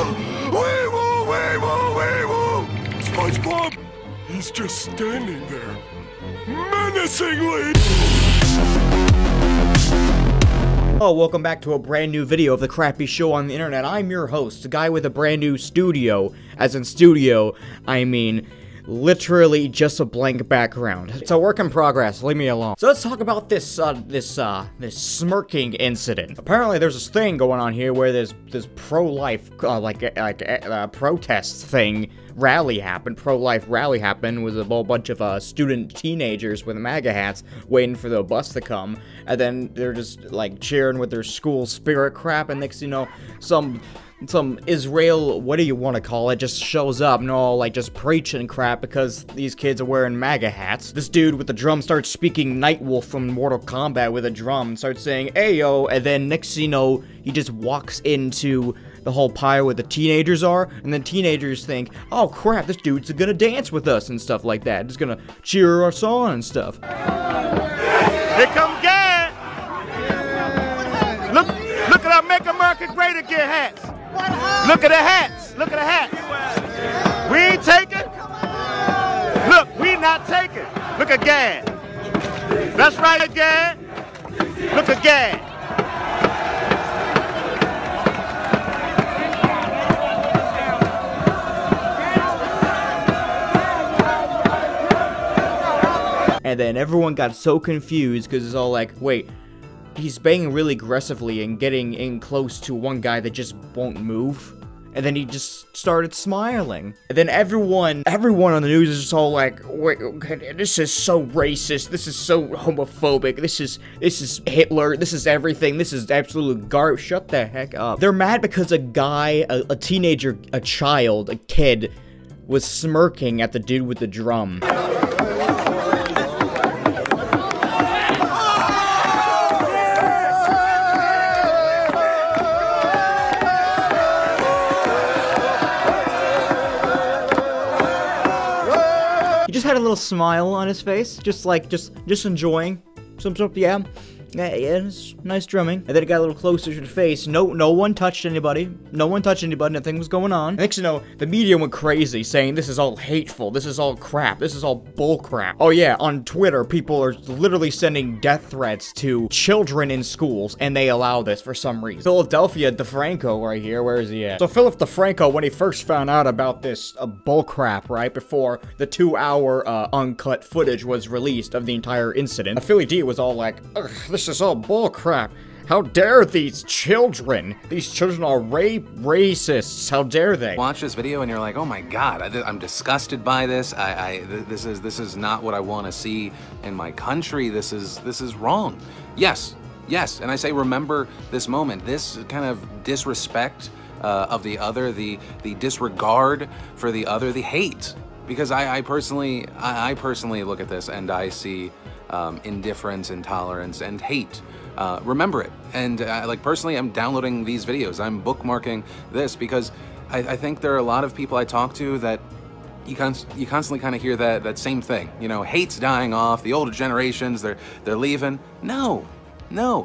Weevil! Weevil! Weevil! SpongeBob! He's just standing there, menacingly! Oh, welcome back to a brand new video of the crappy show on the internet. I'm your host, a guy with a brand new studio. As in studio, I mean literally just a blank background. It's a work in progress, leave me alone. So let's talk about this smirking incident. Apparently there's this thing going on here where there's this pro-life, protest thing, pro-life rally happened with a whole bunch of student teenagers with MAGA hats waiting for the bus to come, and then they're just like cheering with their school spirit crap, and next you know, some Israel, what do you want to call it, just shows up and all like just preaching crap because these kids are wearing MAGA hats. This dude with the drum starts speaking Nightwolf from Mortal Kombat with a drum and starts saying, "Ayo," and then next you know, he just walks into the whole pile where the teenagers are, and then teenagers think, "Oh crap, this dude's gonna dance with us," and stuff like that. He's gonna cheer us on and stuff. Here come Gad! Look at our Make America Great Again hats! Look at the hats! Look at the hats! We ain't taking. Look, we not taking. Look at Gad. That's right, Gad. Look at Gad. And then everyone got so confused because it's all like, wait, he's banging really aggressively and getting in close to one guy that just won't move. And then he just started smiling. And then everyone on the news is just all like, wait, okay, this is so racist, this is so homophobic, this is Hitler, this is everything, this is absolute garbage. Shut the heck up. They're mad because a guy, a teenager, a child, a kid, was smirking at the dude with the drum. Just had a little smile on his face, just enjoying some yeah, it's nice drumming. And then it got a little closer to the face. No one touched anybody. Nothing was going on. Next you know, the media went crazy, saying this is all hateful, this is all crap, this is all bull crap. Oh yeah, on Twitter, people are literally sending death threats to children in schools, and they allow this for some reason. Philadelphia DeFranco right here, where is he at? So Philip DeFranco, when he first found out about this bull crap, right before the 2-hour uncut footage was released of the entire incident, Philly D was all like, "Ugh, this is all bull crap. How dare these children? These children are racists. How dare they?" Watch this video and you're like, "Oh my God, I'm disgusted by this. This is not what I want to see in my country. This is wrong." Yes, and I say remember this moment, this kind of disrespect of the other, the disregard for the other, the hate. Because I personally look at this and I see indifference, intolerance, and hate. Remember it. And like personally, I'm downloading these videos. I'm bookmarking this because I think there are a lot of people I talk to that you constantly kind of hear that same thing. You know, hate's dying off. The older generations, they're leaving. No,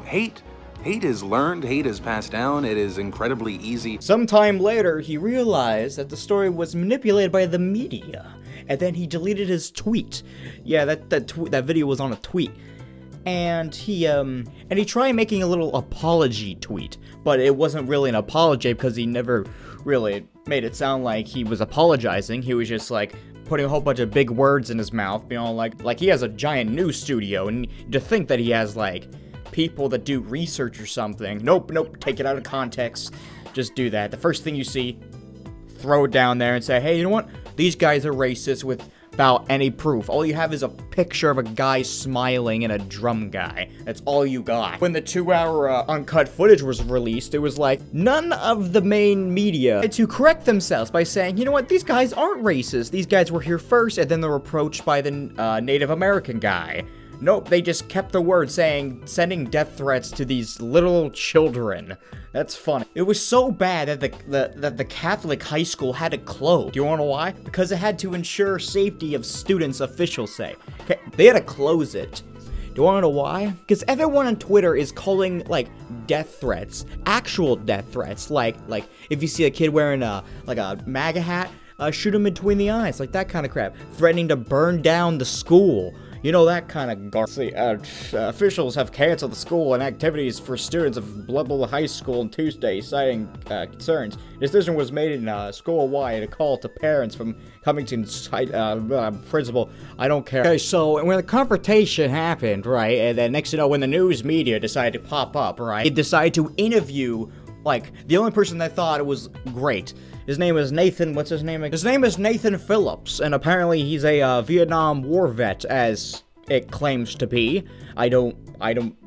hate is learned, hate is passed down, it is incredibly easy. Sometime later, he realized that the story was manipulated by the media, and then he deleted his tweet. Yeah, that video was on a tweet. And he tried making a little apology tweet, but it wasn't really an apology because he never really made it sound like he was apologizing. He was just like putting a whole bunch of big words in his mouth, being all like he has a giant news studio, and to think that he has like people that do research or something. Nope, take it out of context. Just do that. The first thing you see, throw it down there and say, hey, you know what? These guys are racist without any proof. All you have is a picture of a guy smiling and a drum guy. That's all you got. When the 2-hour uncut footage was released, it was like, none of the main media had to correct themselves by saying, you know what? These guys aren't racist. These guys were here first, and then they were approached by the Native American guy. Nope, they just kept the word saying, sending death threats to these little children. That's funny. It was so bad that the Catholic high school had to close. Do you wanna know why? Because it had to ensure safety of students, officials say. Okay, they had to close it. Do you want to know why? Because everyone on Twitter is calling, like, death threats, actual death threats, like if you see a kid wearing a MAGA hat, shoot him between the eyes, like that kind of crap. Threatening to burn down the school. You know, that kind of garbage. Officials have canceled the school and activities for students of blah blah high school on Tuesday, citing concerns. The decision was made in school-wide. A call to parents from Covington's principal. I don't care. Okay, so when the confrontation happened, right, and then next you know, when the news media decided to pop up, right, it decided to interview, like, the only person that thought it was great. His name is Nathan, what's his name? His name is Nathan Phillips, and apparently he's a Vietnam War vet, as it claims to be. I don't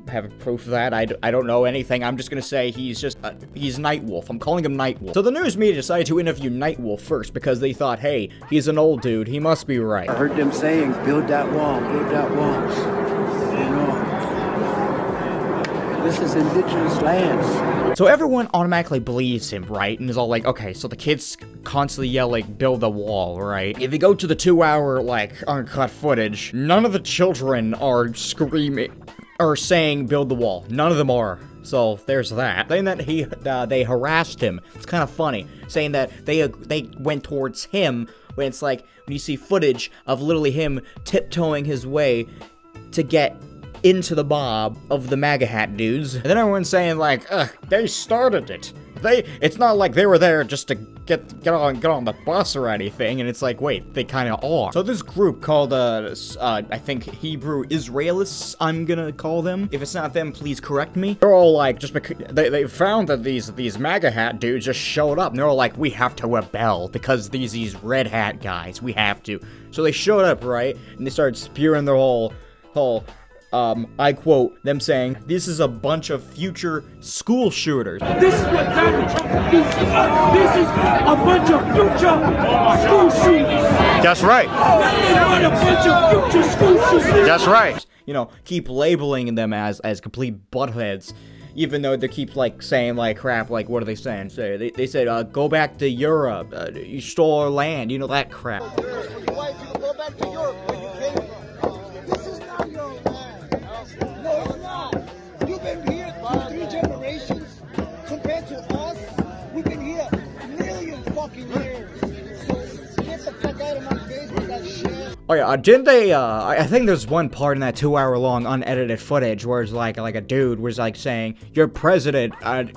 have proof of that. I don't know anything. I'm just gonna say he's Nightwolf. I'm calling him Nightwolf. So the news media decided to interview Nightwolf first because they thought, hey, he's an old dude. He must be right. I heard them saying, build that wall, build that wall. You know, this is indigenous lands. So everyone automatically believes him, right? And is all like, okay, so the kids constantly yell, like, build a wall, right? If you go to the 2-hour, like, uncut footage, none of the children are screaming, or saying, build the wall. None of them are. So, there's that. Saying that they harassed him. It's kind of funny. Saying that they went towards him, when it's like, when you see footage of literally him tiptoeing his way to get into the mob of the MAGA hat dudes. And then everyone's saying, like, ugh, they started it. It's not like they were there just to get on the bus or anything, and it's like, wait, they kind of are. So this group called, I think Hebrew Israelists, I'm gonna call them. If it's not them, please correct me. They're all like, just because they found that these MAGA hat dudes just showed up, and they're all like, we have to rebel because these red hat guys, we have to. So they showed up, right, and they started spewing their whole I quote them saying, this is a bunch of future school shooters. This is what Donald Trump is. This is a bunch of future school shooters. That's right. Nothing but a bunch of future school shooters. That's right. You know, keep labeling them as complete buttheads. Even though they keep, like, saying, like, crap, like, what are they saying? They said, go back to Europe, you stole our land, you know, that crap. White people go back to Europe. This is not your land. No, it's not. You've been here 2-3 generations. Compared to us, we've been here a million fucking years. So get the fuck out of my face with that shit. Oh yeah, didn't they, I think there's one part in that 2-hour-long unedited footage where it's like a dude was like saying, your president,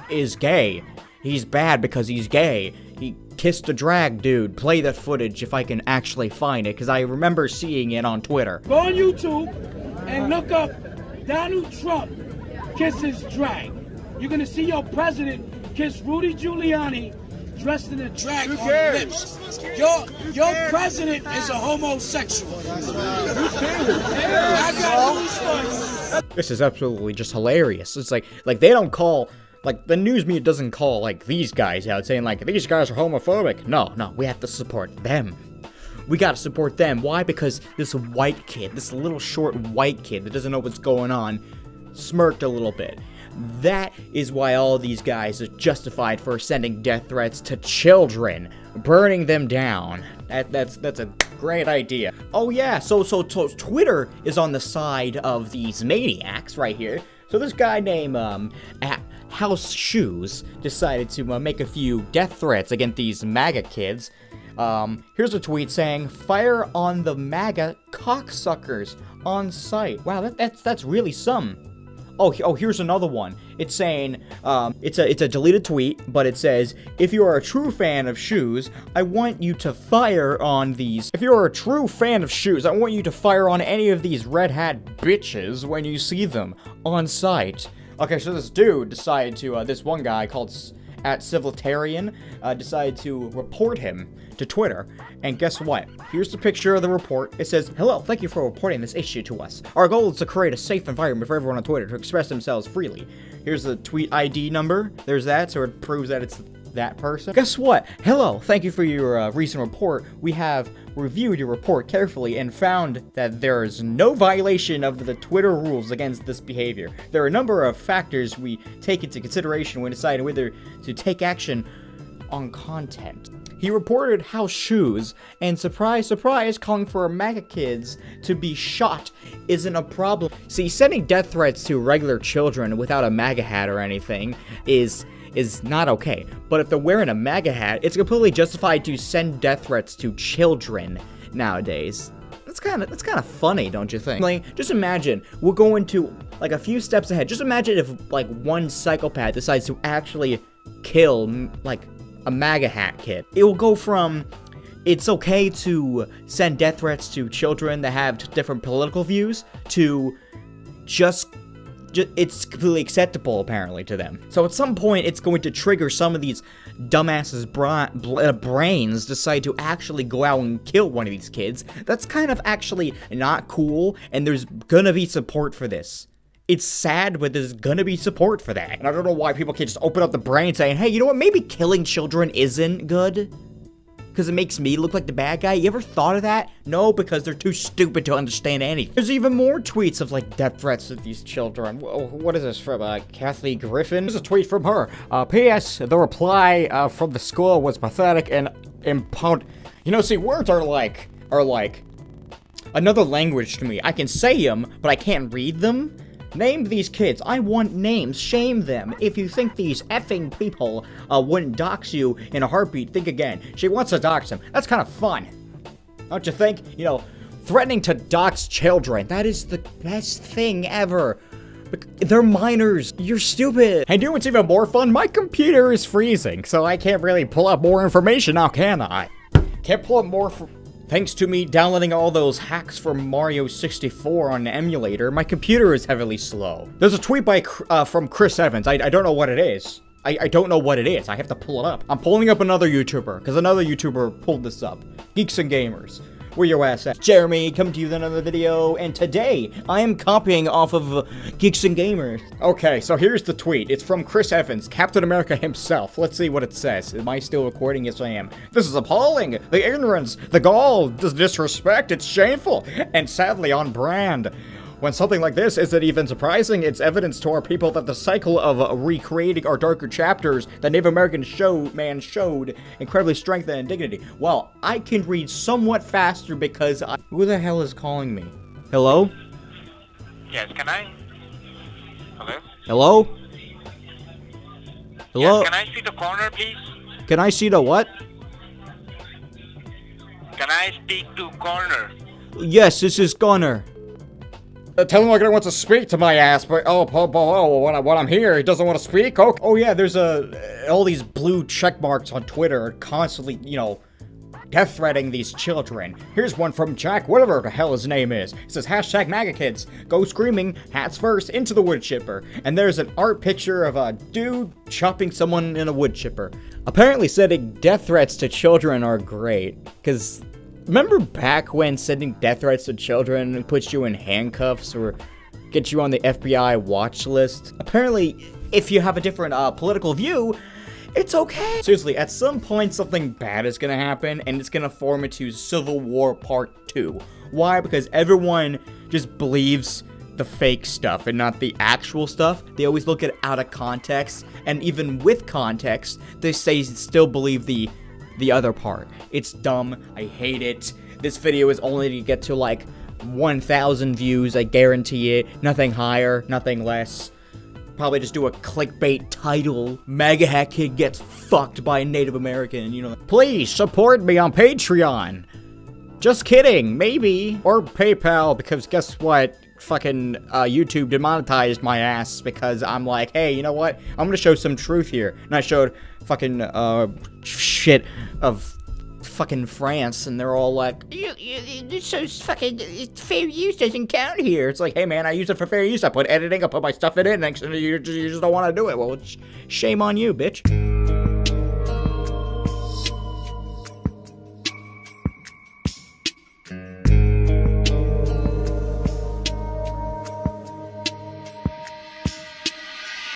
is gay. He's bad because he's gay. He kissed a drag dude. Play that footage if I can actually find it, because I remember seeing it on Twitter. Go on YouTube and look up Donald Trump kisses drag. You're gonna see your president kiss Rudy Giuliani dressed in a drag on the lips. Your president is a homosexual. I got news for you. This is absolutely just hilarious. It's like they don't call, like, the news media doesn't call, like, these guys out saying, like, these guys are homophobic. No, we have to support them. We gotta support them. Why? Because this white kid, this little short white kid that doesn't know what's going on, smirked a little bit. That is why all these guys are justified for sending death threats to children, burning them down. That's a great idea. Oh yeah, so Twitter is on the side of these maniacs right here. So this guy named House Shoes decided to make a few death threats against these MAGA kids. Here's a tweet saying, "Fire on the MAGA cocksuckers on site." Wow, that's really some. Oh, here's another one. It's saying, it's a deleted tweet, but it says, "If you are a true fan of shoes, I want you to fire on these. If you are a true fan of shoes, I want you to fire on any of these red hat bitches when you see them on site." Okay, so this dude decided to, this one guy called @Civilitarian, decided to report him to Twitter. And guess what? Here's the picture of the report. It says, "Hello, thank you for reporting this issue to us. Our goal is to create a safe environment for everyone on Twitter to express themselves freely." Here's the tweet ID number. There's that, so it proves that it's that person. Guess what? Hello, thank you for your recent report. We have reviewed your report carefully and found that there is no violation of the Twitter rules against this behavior. There are a number of factors we take into consideration when deciding whether to take action on content. He reported house shoes, and surprise, surprise, calling for MAGA kids to be shot isn't a problem. See, sending death threats to regular children without a MAGA hat or anything is not okay. But if they're wearing a MAGA hat, it's completely justified to send death threats to children nowadays. That's kind of funny, don't you think? Like, just imagine, we're going to, like, a few steps ahead. Just imagine if, like, one psychopath decides to actually kill, like, a MAGA hat kid. It will go from, it's okay to send death threats to children that have different political views, to just it's completely acceptable, apparently, to them. So at some point, it's going to trigger some of these dumbasses' brains decide to actually go out and kill one of these kids. That's kind of actually not cool, and there's gonna be support for this. It's sad, but there's gonna be support for that. And I don't know why people can't just open up the brain saying, hey, you know what, maybe killing children isn't good? Because it makes me look like the bad guy. You ever thought of that? No, because they're too stupid to understand anything. There's even more tweets of, like, death threats to these children. What is this from, Kathy Griffin? There's a tweet from her. P.S. The reply from the school was pathetic and impound. You know, see, words are like another language to me. I can say them, but I can't read them. Name these kids. I want names. Shame them. If you think these effing people wouldn't dox you in a heartbeat, think again. She wants to dox them. That's kind of fun. Don't you think? You know, threatening to dox children. That is the best thing ever. They're minors. You're stupid. And you know what's even more fun? My computer is freezing, so I can't really pull up more information now, can I? Can't pull up more Thanks to me downloading all those hacks from Mario 64 on an emulator, my computer is heavily slow. There's a tweet by from Chris Evans. I don't know what it is. I don't know what it is. I have to pull it up. I'm pulling up another YouTuber, because another YouTuber pulled this up. Geeks and Gamers. Where your ass at? Jeremy, coming to you with another video, and today, I am copying off of Geeks and Gamers. Okay, so here's the tweet. It's from Chris Evans, Captain America himself. Let's see what it says. Am I still recording? Yes, I am. This is appalling. The ignorance, the gall, the disrespect, it's shameful, and sadly on brand. When something like this isn't even surprising, it's evidence to our people that the cycle of recreating our darker chapters that Native American man showed incredibly strength and dignity. Well, I can read somewhat faster because who the hell is calling me? Hello? Yes, can I? Hello? Hello? Hello? Yes, can I see the corner, please? Can I see the what? Can I speak to corner? Yes, this is Gunner. Tell him I don't want to speak to my ass, but when I'm here, he doesn't want to speak? Oh yeah, there's all these blue check marks on Twitter constantly, you know, death threatening these children. Here's one from Jack, whatever the hell his name is. It says, hashtag MAGA kids, go screaming, hats first, into the wood chipper. And there's an art picture of a dude chopping someone in a wood chipper. Apparently sending death threats to children are great, because remember back when sending death threats to children puts you in handcuffs or gets you on the FBI watch list? Apparently, if you have a different political view, it's okay. Seriously, at some point something bad is gonna happen and it's gonna form into Civil War Part 2. Why? Because everyone just believes the fake stuff and not the actual stuff. They always look at it out of context, and even with context, they still believe the other part. It's dumb. I hate it. This video is only to get to like 1,000 views. I guarantee it. Nothing higher, nothing less. Probably just do a clickbait title. MAGA hat kid gets fucked by a Native American, you know. Please support me on Patreon. Just kidding, maybe. Or PayPal, because guess what? Fucking YouTube demonetized my ass because I'm like, hey, you know what? I'm gonna show some truth here. And I showed fucking shit of fucking France, and they're all like, this is fucking fair use doesn't count here. It's like, hey man, I use it for fair use. I put editing, I put my stuff in it, and next thing you just don't want to do it. Well, shame on you, bitch.